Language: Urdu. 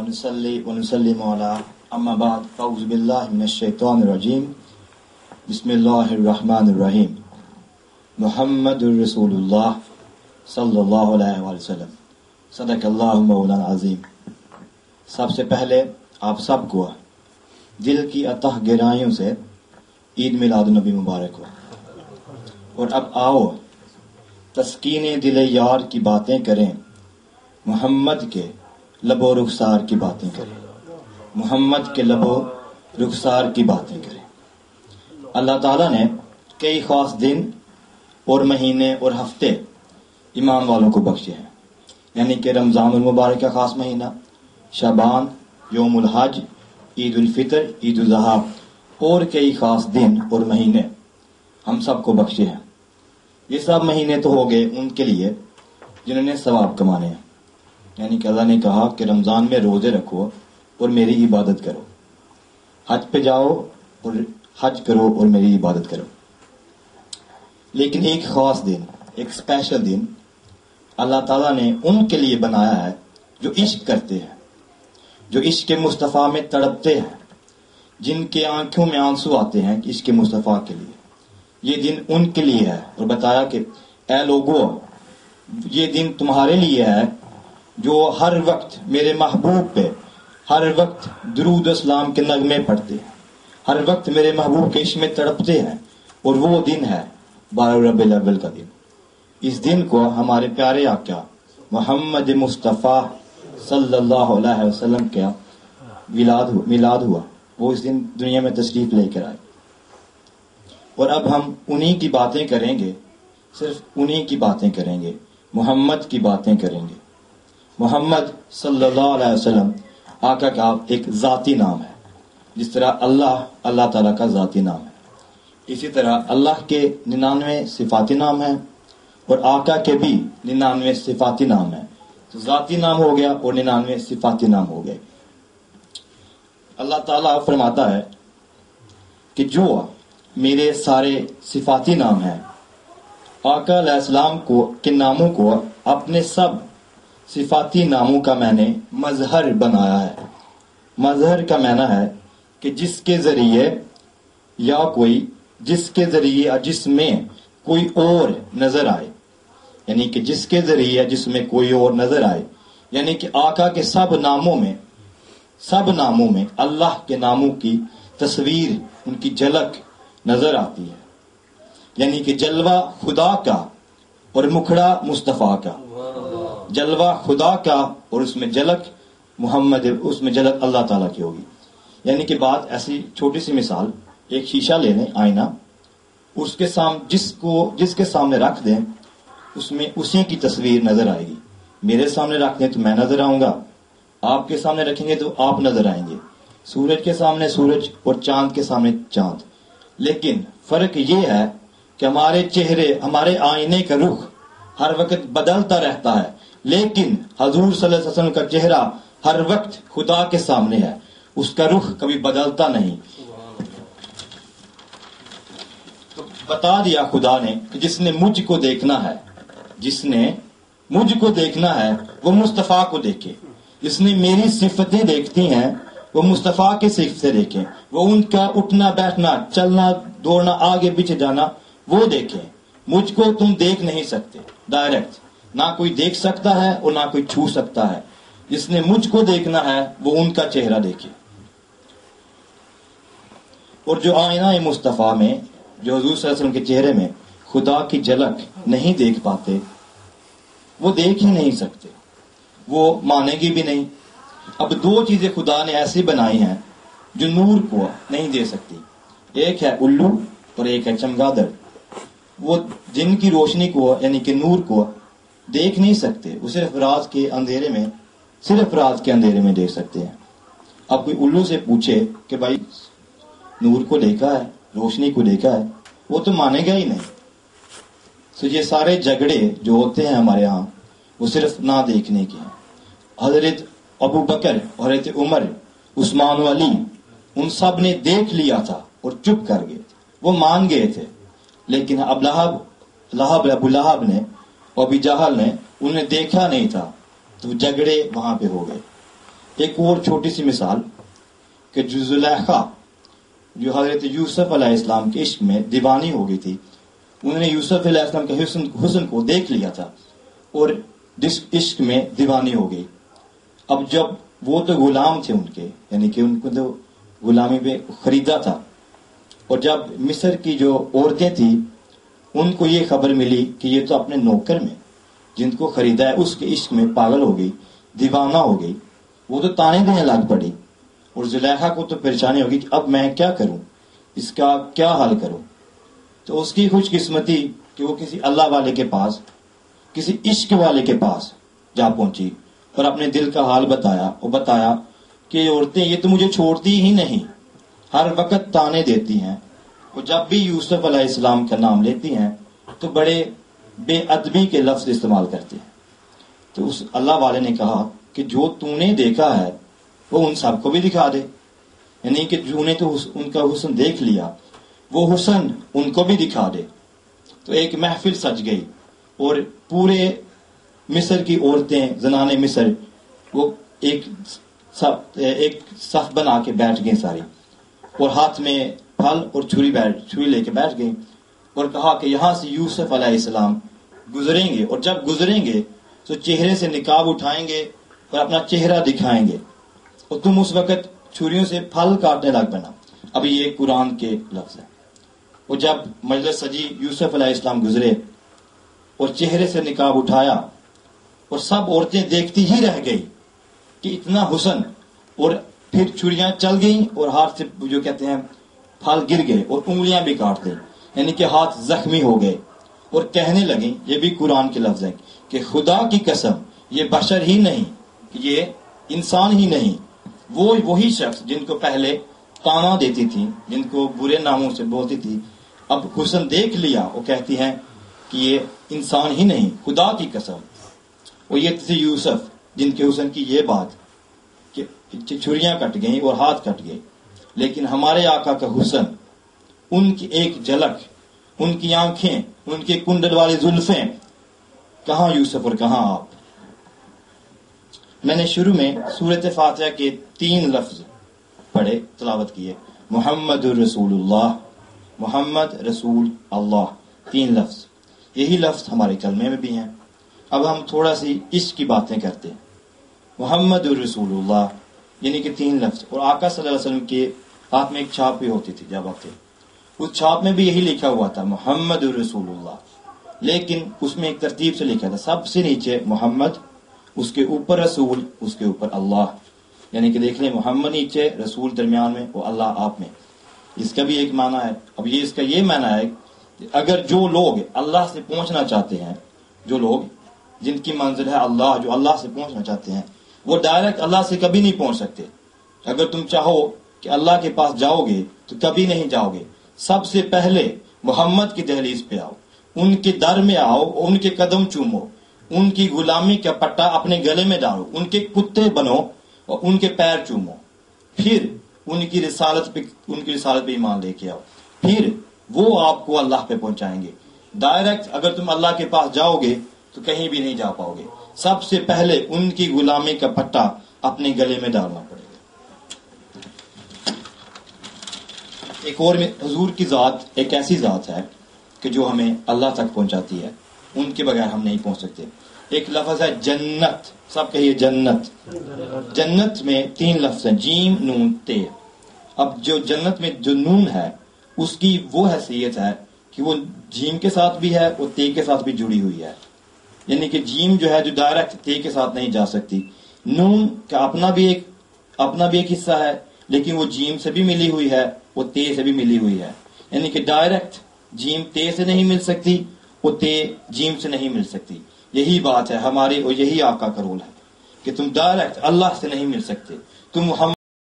ونصلي ونسلم على اما بعد اعوذ بالله من الشیطان الرجیم بسم اللہ الرحمن الرحیم محمد رسول اللہ صلی اللہ علیہ وسلم صدق اللہ مولانا عظیم۔ سب سے پہلے آپ سب کو دل کی اتہ گہرائیوں سے عید میلاد النبی مبارک ہو۔ اور اب آؤ تسکین دل یار کی باتیں کریں، محمد کے لب و رخسار کی باتیں کریں، محمد کے لب و رخسار کی باتیں کریں۔ اللہ تعالیٰ نے کئی خاص دن اور مہینے اور ہفتے ایمان والوں کو بخشے ہیں، یعنی کہ رمضان المبارک کا خاص مہینہ، شعبان، یوم الحج، عید الفطر، عید الاضحیٰ اور کئی خاص دن اور مہینے ہم سب کو بخشے ہیں۔ یہ سب مہینے تو ہو گئے ان کے لیے جنہوں نے ثواب کمانے ہیں، یعنی کہ اللہ نے کہا کہ رمضان میں روزے رکھو اور میری عبادت کرو، حج پہ جاؤ اور حج کرو اور میری عبادت کرو۔ لیکن ایک خاص دن، ایک اسپیشل دن اللہ تعالیٰ نے ان کے لیے بنایا ہے جو عشق کرتے ہیں، جو عشق مصطفیٰ میں تڑپتے ہیں، جن کے آنکھوں میں آنسو آتے ہیں عشق مصطفیٰ کے لیے۔ یہ دن ان کے لیے ہے، اور بتایا کہ اے لوگو، یہ دن تمہارے لیے ہے جو ہر وقت میرے محبوب پہ ہر وقت درود و اسلام کے نغمے پڑھتے ہیں، ہر وقت میرے محبوب کے عشق میں تڑپتے ہیں، اور وہ دن ہے 12 ربیع الاول کا دن۔ اس دن کو ہمارے پیارے آقا محمد مصطفیٰ صلی اللہ علیہ وسلم کا میلاد ہوا، وہ اس دن دنیا میں تشریف لے کر آئے۔ اور اب ہم انہی کی باتیں کریں گے، صرف انہی کی باتیں کریں گے، محمد کی باتیں کریں گے۔ محمد صلی اللہ علیہ وسلم آقا کا ایک ذاتی نام ہے، جس طرح اللہ تعالیٰ کا ذاتی نام ہے، اسی طرح اللہ کے 99 صفاتی نام ہیں اور آقا کے بھی 99 صفاتی نام ہیں۔ تو ذاتی نام ہو گیا اور 99 صفاتی نام ہو گئے۔ اللہ تعالیٰ فرماتا ہے کہ جو میرے سارے صفاتی نام ہیں، آقا علیہ السلام کے ناموں کو اپنے سب صفاتی ناموں کا میں نے مظہر بنایا ہے۔ مظہر کا معنی ہے کہ جس کے ذریعے جس میں کوئی اور نظر آئے، یعنی کہ جس کے ذریعے جس میں کوئی اور نظر آئے، یعنی کہ آقا کے سب ناموں میں اللہ کے ناموں کی تصویر، ان کی جھلک نظر آتی ہے، یعنی کہ جلوہ خدا کا اور مکھڑا مصطفیٰ کا، جلوہ خدا کا اور اس میں جھلک محمد، اس میں جھلک اللہ تعالیٰ کی ہوگی۔ یعنی کہ بات ایسی چھوٹی سی مثال، ایک شیشہ لے لیں، آئینہ، اس کے جس کے سامنے رکھ دیں، اس میں اسی کی تصویر نظر آئے گی۔ میرے سامنے رکھ دیں تو میں نظر آؤں گا، آپ کے سامنے رکھیں گے تو آپ نظر آئیں گے، سورج کے سامنے سورج اور چاند کے سامنے چاند۔ لیکن فرق یہ ہے کہ ہمارے چہرے، ہمارے آئینے کا رخ ہر وقت بدلتا رہتا ہے، لیکن حضور صلی اللہ علیہ وسلم کا چہرہ ہر وقت خدا کے سامنے ہے، اس کا رخ کبھی بدلتا نہیں۔ تو بتا دیا خدا نے کہ جس نے مجھ کو دیکھنا ہے، جس نے مجھ کو دیکھنا ہے وہ مصطفیٰ کو دیکھے، جس نے میری صفتیں دیکھتی ہیں وہ مصطفیٰ کے صفتیں دیکھیں، وہ ان کا اٹھنا بیٹھنا، چلنا دوڑنا، آگے پیچھے جانا وہ دیکھیں۔ مجھ کو تم دیکھ نہیں سکتے ڈائریکٹ، نہ کوئی دیکھ سکتا ہے اور نہ کوئی چھو سکتا ہے۔ جس نے مجھ کو دیکھنا ہے وہ ان کا چہرہ دیکھے۔ اور جو آئینہ مصطفیٰ میں، جو حضور صلی اللہ علیہ وسلم کے چہرے میں خدا کی جھلک نہیں دیکھ پاتے، وہ دیکھ ہی نہیں سکتے، وہ مانیں گے بھی نہیں۔ اب دو چیزیں خدا نے ایسی بنائی ہیں جو نور کو نہیں دے سکتی، ایک ہے الو اور ایک ہے چمگادڑ۔ وہ جن کی روشنی کو، یعنی کہ نور کو دیکھ نہیں سکتے، وہ صرف رات کے اندھیرے میں دیکھ سکتے ہیں۔ اب کوئی الو سے پوچھے کہ بھائی نور کو دیکھا ہے، روشنی کو دیکھا ہے، وہ تو مانے گا ہی نہیں۔ تو یہ سارے جھگڑے جو ہوتے ہیں ہمارے ہاں وہ صرف نہ دیکھنے کے ہیں۔ حضرت ابو بکر، حضرت عمر، عثمان و علی، ان سب نے دیکھ لیا تھا اور چپ کر گئے تھے، وہ مان گئے تھے، لیکن ابو لہب نے اور ابی جہل نے انہیں دیکھا نہیں تھا، تو جھگڑے وہاں پہ ہو گئے۔ ایک اور چھوٹی سی مثال کہ جو زلیخا جو حضرت یوسف علیہ السلام کے عشق میں دیوانی ہو گئی تھی، انہوں نے یوسف علیہ السلام کے حسن کو دیکھ لیا تھا اور جس عشق میں دیوانی ہو گئی. اب جب وہ تو غلام تھے ان کے، یعنی کہ ان کو تو غلامی پہ خریدا تھا، اور جب مصر کی جو عورتیں تھیں ان کو یہ خبر ملی کہ یہ تو اپنے نوکر میں جن کو خریدا ہے اس کے عشق میں پاگل ہو گئی، دیوانہ ہو گئی، وہ تو تانے دینے لگ پڑی. اور زلیخا کو تو پریشانی ہوگی کہ اب میں کیا کروں، اس کا کیا حل کروں. تو اس کی خوش قسمتی کہ وہ کسی اللہ والے کے پاس، کسی عشق والے کے پاس جا پہنچی اور اپنے دل کا حال بتایا کہ عورتیں یہ تو مجھے چھوڑتی ہی نہیں، ہر وقت تانے دیتی ہیں، اور جب بھی یوسف علیہ السلام کا نام لیتی ہیں تو بڑے بے ادبی کے لفظ استعمال کرتے ہیں. تو اس اللہ والے نے کہا کہ جو تو نے دیکھا ہے وہ ان سب کو بھی دکھا دے، یعنی کہ جو نے تو ان کا حسن دیکھ لیا وہ حسن ان کو بھی دکھا دے. تو ایک محفل سج گئی اور پورے مصر کی عورتیں، زنان مصر، وہ ایک صف بنا کے بیٹھ گئیں ساری، اور ہاتھ میں پھل اور چھری لے کے بیٹھ گئیں، اور کہا کہ یہاں سے یوسف علیہ السلام گزریں گے، اور جب گزریں گے تو چہرے سے نقاب اٹھائیں گے اور اپنا چہرہ دکھائیں گے، اور تم اس وقت چھریوں سے پھل کاٹنے لگ پڑنا. اب یہ قرآن کے لفظ ہے. اور جب مجلس سجی، یوسف علیہ السلام گزرے اور چہرے سے نقاب اٹھایا، اور سب عورتیں دیکھتی ہی رہ گئی کہ اتنا حسن، اور پھر چھریاں چل گئیں اور ہاتھ سے جو کہتے ہیں پھل گر گئے اور انگلیاں بھی کاٹ گئی، یعنی کہ ہاتھ زخمی ہو گئے، اور کہنے لگیں، یہ بھی قرآن کے لفظ ہیں، کہ خدا کی قسم یہ بشر ہی نہیں، یہ انسان ہی نہیں، وہ وہی شخص جن کو پہلے تانا دیتی تھی، جن کو برے ناموں سے بولتی تھی، اب حسن دیکھ لیا، وہ کہتی ہیں کہ یہ انسان ہی نہیں، خدا کی قسم. اور یہ تھے یوسف جن کے حسن کی یہ بات کہ چھریاں کٹ گئیں اور ہاتھ کٹ گئے، لیکن ہمارے آقا کا حسن، ان کی ایک جھلک، ان کی آنکھیں، ان کے کنڈل والی زلفیں، کہاں یوسف اور کہاں آپ. میں نے شروع میں سورۃ فاتحہ کے 3 لفظ پڑھے، تلاوت کیے، محمد الرسول اللہ، محمد رسول اللہ، 3 لفظ. یہی لفظ ہمارے کلمے میں بھی ہیں. اب ہم تھوڑا سی عشق کی باتیں کرتے ہیں. محمد الرسول اللہ یعنی کہ 3 لفظ، اور آقا صلی اللہ علیہ وسلم کے ہاتھ میں ایک چھاپ بھی ہوتی تھی جب آپ تھے، اس چھاپ میں بھی یہی لکھا ہوا تھا محمد الرسول اللہ، لیکن اس میں ایک ترتیب سے لکھا تھا، سب سے نیچے محمد، اس کے اوپر رسول، اس کے اوپر اللہ، یعنی کہ دیکھ لیں محمد نیچے، رسول درمیان میں، اور اللہ آپ میں. اس کا بھی ایک معنی ہے. اب یہ اس کا یہ معنی ہے کہ اگر جو لوگ اللہ سے پہنچنا چاہتے ہیں، جو لوگ جن کی منزل ہے اللہ، جو اللہ سے پہنچنا چاہتے ہیں، وہ ڈائریکٹ اللہ سے کبھی نہیں پہنچ سکتے. اگر تم چاہو کہ اللہ کے پاس جاؤ گے تو کبھی نہیں جاؤ گے. سب سے پہلے محمد کی دہلیز پہ آؤ، ان کے در میں آؤ، ان کے قدم چومو، ان کی غلامی کا پٹا اپنے گلے میں ڈالو، ان کے کتے بنو اور ان کے پیر چومو، پھر ان کی رسالت پہ ایمان لے کے آؤ، پھر وہ آپ کو اللہ پہ پہنچائیں گے. ڈائریکٹ اگر تم اللہ کے پاس جاؤ گے تو کہیں بھی نہیں جا پاؤ گے. سب سے پہلے ان کی غلامی کا پٹا اپنے گلے میں ڈالنا پڑے گا. ایک اور میں حضور کی ذات ایک ایسی ذات ہے کہ جو ہمیں اللہ تک پہنچاتی ہے، ان کے بغیر ہم نہیں پہنچ سکتے. ایک لفظ ہے جنت، سب کہیے جنت. جنت میں 3 لفظ ہیں، جیم نون تے. اب جو جنت میں جو نون ہے اس کی وہ حیثیت ہے کہ وہ جیم کے ساتھ بھی ہے اور تے کے ساتھ بھی جڑی ہوئی ہے، یعنی کہ جیم جو ہے جو ڈائریکٹ تے کے ساتھ نہیں جا سکتی. نون کا اپنا بھی ایک حصہ ہے، لیکن وہ جیم سے بھی ملی ہوئی ہے اور تے سے بھی ملی ہوئی ہے، یعنی کہ ڈائریکٹ جیم تے سے نہیں مل سکتی اور تے جیم سے نہیں مل سکتی. یہی بات ہے ہماری، اور یہی آقا کا رول ہے کہ تم ڈائریکٹ اللہ سے نہیں مل سکتے. تم